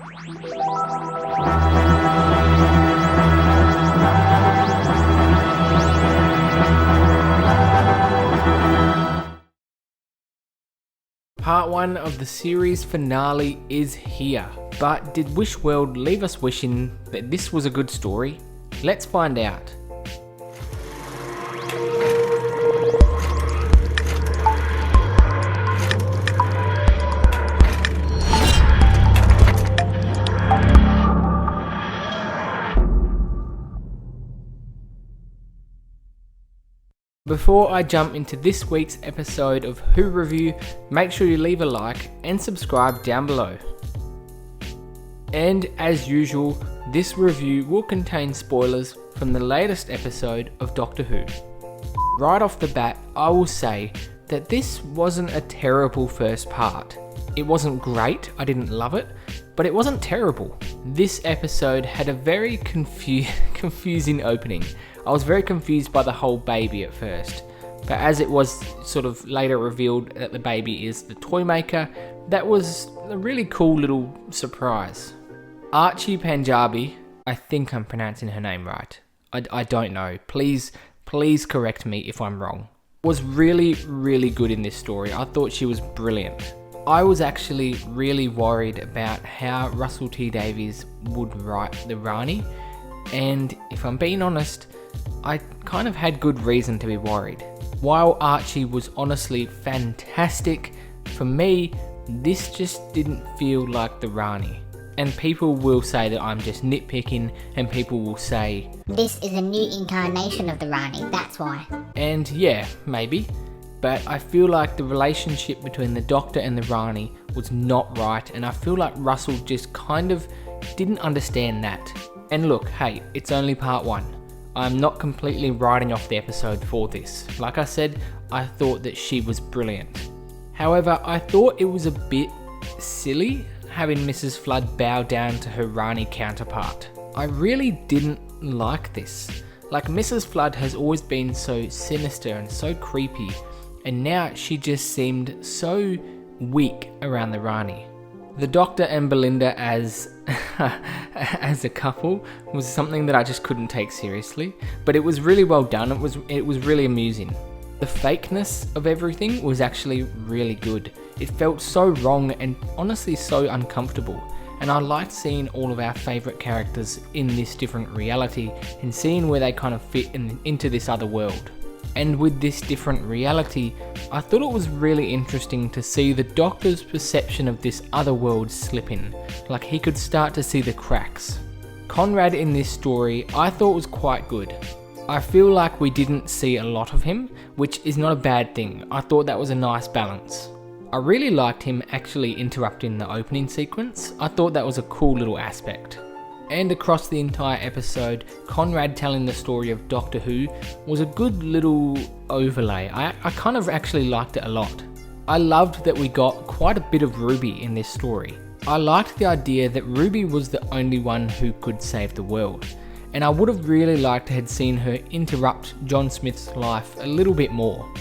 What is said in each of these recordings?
Part 1 of the series finale is here, but did Wishworld leave us wishing that this was a good story? Let's find out. Before I jump into this week's episode of Who Review, make sure you leave a like and subscribe down below. And as usual, this review will contain spoilers from the latest episode of Doctor Who. Right off the bat, I will say that this wasn't a terrible first part. It wasn't great, I didn't love it, but it wasn't terrible. This episode had a very confusing opening. I was very confused by the whole baby at first, but as it was sort of later revealed that the baby is the toy maker, that was a really cool little surprise. Archie Panjabi, I think I'm pronouncing her name right. I don't know. Please correct me if I'm wrong. Was really good in this story. I thought she was brilliant. I was actually really worried about how Russell T Davies would write the Rani, and if I'm being honest, I kind of had good reason to be worried. While Archie was honestly fantastic, for me, this just didn't feel like the Rani. And people will say that I'm just nitpicking, and people will say, this is a new incarnation of the Rani, that's why. And yeah, maybe. But I feel like the relationship between the Doctor and the Rani was not right, and I feel like Russell just kind of didn't understand that. And look, hey, it's only part 1. I'm not completely writing off the episode for this. Like I said, I thought that she was brilliant. However, I thought it was a bit silly having Mrs. Flood bow down to her Rani counterpart. I really didn't like this. Like, Mrs. Flood has always been so sinister and so creepy, and now she just seemed so weak around the Rani. The Doctor and Belinda as a couple was something that I just couldn't take seriously, but it was really well done. It was really amusing. The fakeness of everything was actually really good. It felt so wrong and honestly so uncomfortable. And I liked seeing all of our favourite characters in this different reality and seeing where they kind of fit into this other world. And with this different reality, I thought it was really interesting to see the Doctor's perception of this other world slipping, like he could start to see the cracks. Conrad in this story I thought was quite good. I feel like we didn't see a lot of him, which is not a bad thing. I thought that was a nice balance. I really liked him actually interrupting the opening sequence. I thought that was a cool little aspect. And across the entire episode, Conrad telling the story of Doctor Who was a good little overlay. I kind of actually liked it a lot. I loved that we got quite a bit of Ruby in this story. I liked the idea that Ruby was the only one who could save the world, and I would have really liked to have seen her interrupt John Smith's life a little bit more.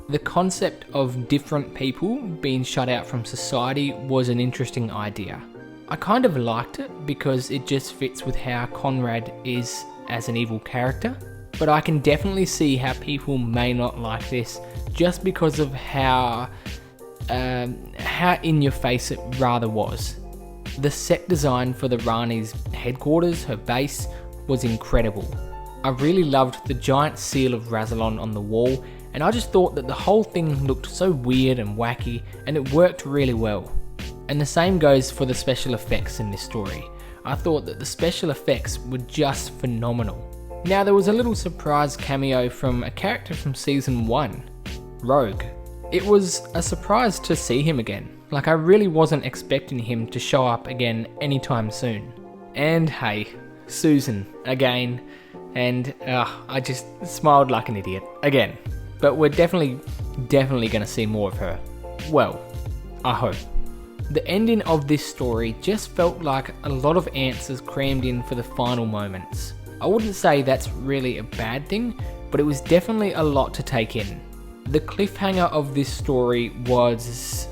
The concept of different people being shut out from society was an interesting idea. I kind of liked it because it just fits with how Conrad is as an evil character, but I can definitely see how people may not like this just because of how in your face it rather was. The set design for the Rani's headquarters, her base, was incredible. I really loved the giant seal of Rassilon on the wall, and I just thought that the whole thing looked so weird and wacky, and it worked really well. And the same goes for the special effects in this story. I thought that the special effects were just phenomenal. Now, there was a little surprise cameo from a character from season 1, Rogue. It was a surprise to see him again. Like, I really wasn't expecting him to show up again anytime soon. And hey, Susan again, and I just smiled like an idiot again. But we're definitely gonna see more of her. Well, I hope. The ending of this story just felt like a lot of answers crammed in for the final moments. I wouldn't say that's really a bad thing, but it was definitely a lot to take in. The cliffhanger of this story was...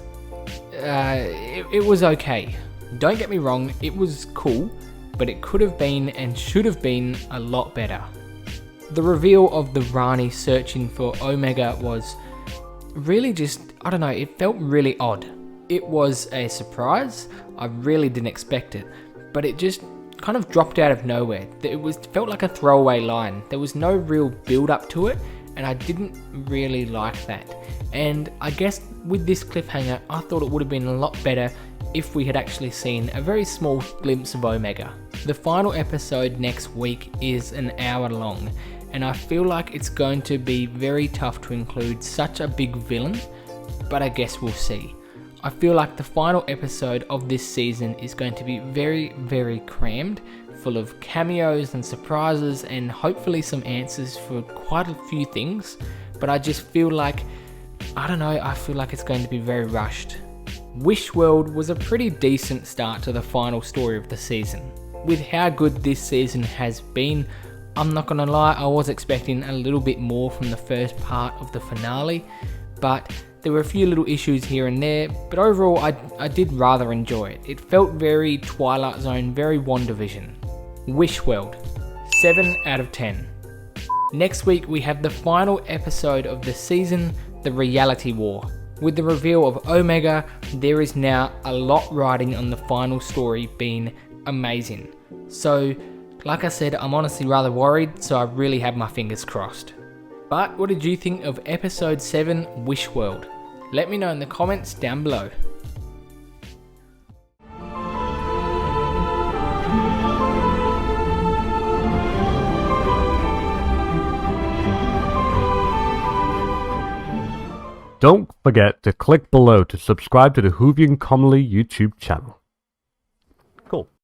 it was okay. Don't get me wrong, it was cool, but it could have been and should have been a lot better. The reveal of the Rani searching for Omega was really just, I don't know, it felt really odd. It was a surprise, I really didn't expect it, but it just kind of dropped out of nowhere. Felt like a throwaway line. There was no real build up to it, and I didn't really like that. And I guess with this cliffhanger, I thought it would have been a lot better if we had actually seen a very small glimpse of Omega. The final episode next week is an hour long, and I feel like it's going to be very tough to include such a big villain, but I guess we'll see. I feel like the final episode of this season is going to be very, very crammed, full of cameos and surprises and hopefully some answers for quite a few things, but I just feel like, I don't know, I feel like it's going to be very rushed. Wish World was a pretty decent start to the final story of the season. With how good this season has been, I'm not gonna lie, I was expecting a little bit more from the first part of the finale, but there were a few little issues here and there, but overall I did rather enjoy it. It felt very Twilight Zone, very WandaVision. Wish World, 7 out of 10. Next week we have the final episode of the season, The Reality War. With the reveal of Omega, there is now a lot riding on the final story being amazing. So, like I said, I'm honestly rather worried, so I really have my fingers crossed. But what did you think of episode 7, Wish World? Let me know in the comments down below. Don't forget to click below to subscribe to the Whovian Commonly YouTube channel. Cool.